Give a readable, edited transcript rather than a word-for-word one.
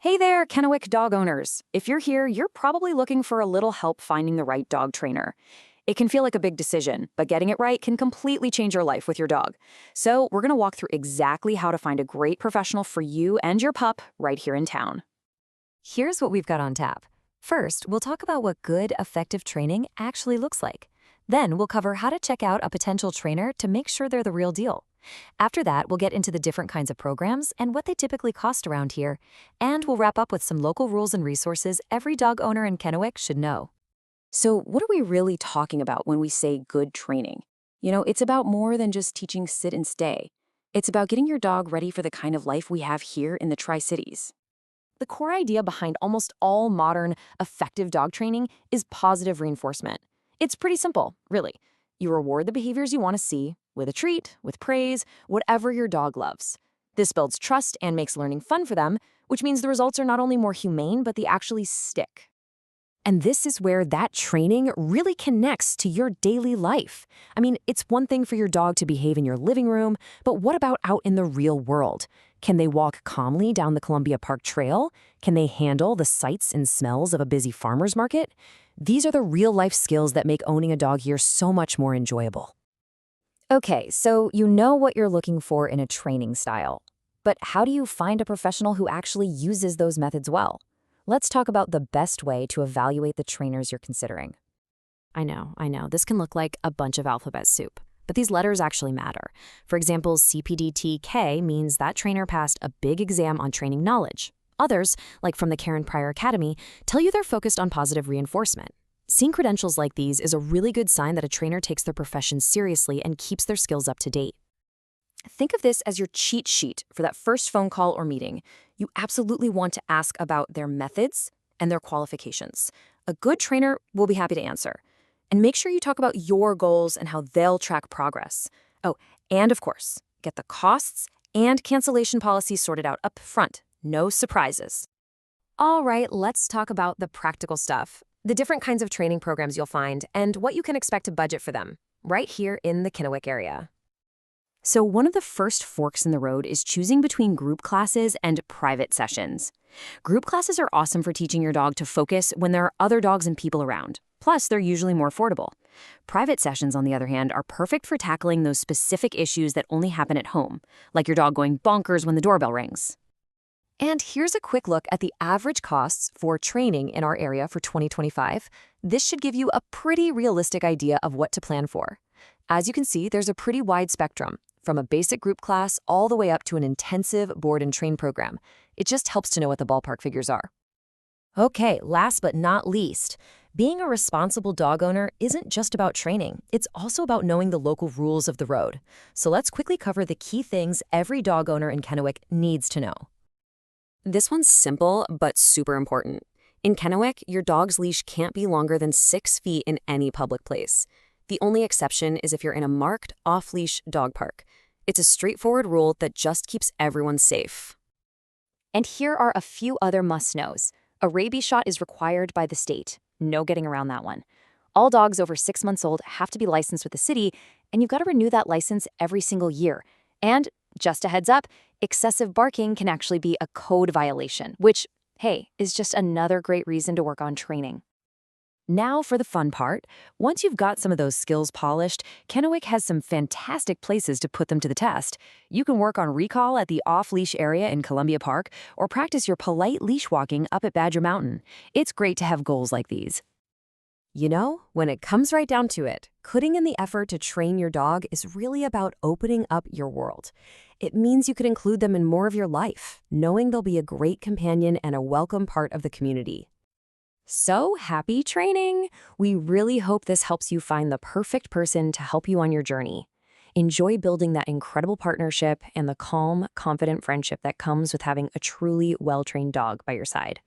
Hey there, Kennewick dog owners. If you're here, you're probably looking for a little help finding the right dog trainer. It can feel like a big decision, but getting it right can completely change your life with your dog. So, we're going to walk through exactly how to find a great professional for you and your pup right here in town. Here's what we've got on tap. First, we'll talk about what good, effective training actually looks like. Then we'll cover how to check out a potential trainer to make sure they're the real deal. After that, we'll get into the different kinds of programs and what they typically cost around here. And we'll wrap up with some local rules and resources every dog owner in Kennewick should know. So, what are we really talking about when we say good training? It's about more than just teaching sit and stay. It's about getting your dog ready for the kind of life we have here in the Tri-Cities. The core idea behind almost all modern, effective dog training is positive reinforcement. It's pretty simple, really. You reward the behaviors you want to see with a treat, with praise, whatever your dog loves. This builds trust and makes learning fun for them, which means the results are not only more humane, but they actually stick. And this is where that training really connects to your daily life. I mean, it's one thing for your dog to behave in your living room, but what about out in the real world? Can they walk calmly down the Columbia Park Trail? Can they handle the sights and smells of a busy farmer's market? These are the real-life skills that make owning a dog here so much more enjoyable. Okay, so you know what you're looking for in a training style. But how do you find a professional who actually uses those methods well? Let's talk about the best way to evaluate the trainers you're considering. I know, this can look like a bunch of alphabet soup, but these letters actually matter. For example, CPDTK means that trainer passed a big exam on training knowledge. Others, like from the Karen Pryor Academy, tell you they're focused on positive reinforcement. Seeing credentials like these is a really good sign that a trainer takes their profession seriously and keeps their skills up to date. Think of this as your cheat sheet for that first phone call or meeting. You absolutely want to ask about their methods and their qualifications. A good trainer will be happy to answer. And make sure you talk about your goals and how they'll track progress. Oh, and of course, get the costs and cancellation policies sorted out up front. No surprises. All right, let's talk about the practical stuff. The different kinds of training programs you'll find and what you can expect to budget for them, right here in the Kennewick area. So one of the first forks in the road is choosing between group classes and private sessions. Group classes are awesome for teaching your dog to focus when there are other dogs and people around. Plus, they're usually more affordable. Private sessions, on the other hand, are perfect for tackling those specific issues that only happen at home, like your dog going bonkers when the doorbell rings. And here's a quick look at the average costs for training in our area for 2025. This should give you a pretty realistic idea of what to plan for. As you can see, there's a pretty wide spectrum, from a basic group class all the way up to an intensive board and train program. It just helps to know what the ballpark figures are. Okay, last but not least, being a responsible dog owner isn't just about training. It's also about knowing the local rules of the road. So let's quickly cover the key things every dog owner in Kennewick needs to know. This one's simple, but super important. In Kennewick, your dog's leash can't be longer than 6 feet in any public place. The only exception is if you're in a marked, off-leash dog park. It's a straightforward rule that just keeps everyone safe. And here are a few other must-knows. A rabies shot is required by the state. No getting around that one. All dogs over 6 months old have to be licensed with the city, and you've got to renew that license every single year. And just a heads up, excessive barking can actually be a code violation, which, hey, is just another great reason to work on training. Now for the fun part. Once you've got some of those skills polished, Kennewick has some fantastic places to put them to the test. You can work on recall at the off-leash area in Columbia Park or practice your polite leash walking up at Badger Mountain. It's great to have goals like these. You know, when it comes right down to it, putting in the effort to train your dog is really about opening up your world. It means you could include them in more of your life, knowing they'll be a great companion and a welcome part of the community. So happy training! We really hope this helps you find the perfect person to help you on your journey. Enjoy building that incredible partnership and the calm, confident friendship that comes with having a truly well-trained dog by your side.